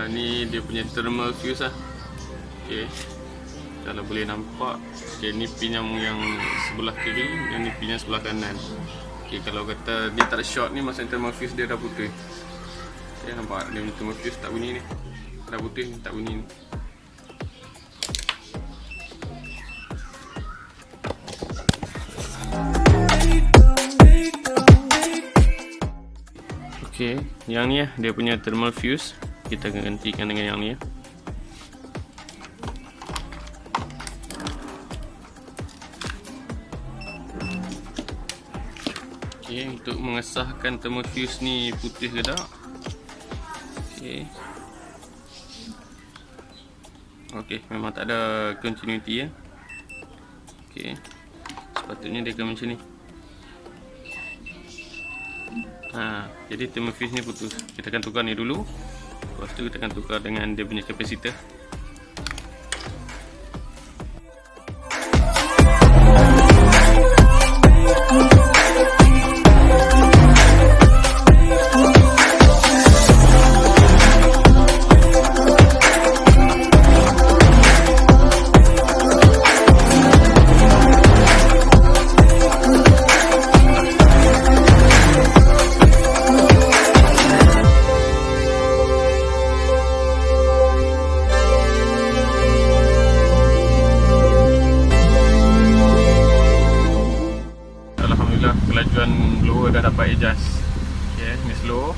Ni dia punya thermal fuse lah. Okay, kalau boleh nampak, okay, ni pin yang sebelah kiri dan ni pin yang sebelah kanan. Okay, kalau kata dia tak ada short ni, maksudnya thermal fuse dia dah putih. Okay, nampak dia punya thermal fuse tak bunyi ni, dah putih tak bunyi ni. Okay, yang ni dia punya thermal fuse. Kita akan gantikan dengan yang ni. Okay, untuk mengesahkan thermal fuse ni putih ke tak. Okay. Okay, memang tak ada continuity ya. Okay, sepatutnya dia akan macam ni. Jadi thermal fuse ni putus. Kita akan tukar ni dulu. Lepas tu kita akan tukar dengan dia punya kapasitor. Kelajuan blower dah dapat adjust. Okay, ni slow,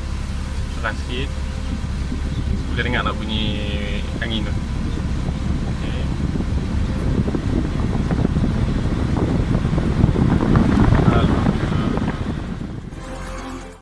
keras sikit. Boleh dengar tak bunyi angin tu.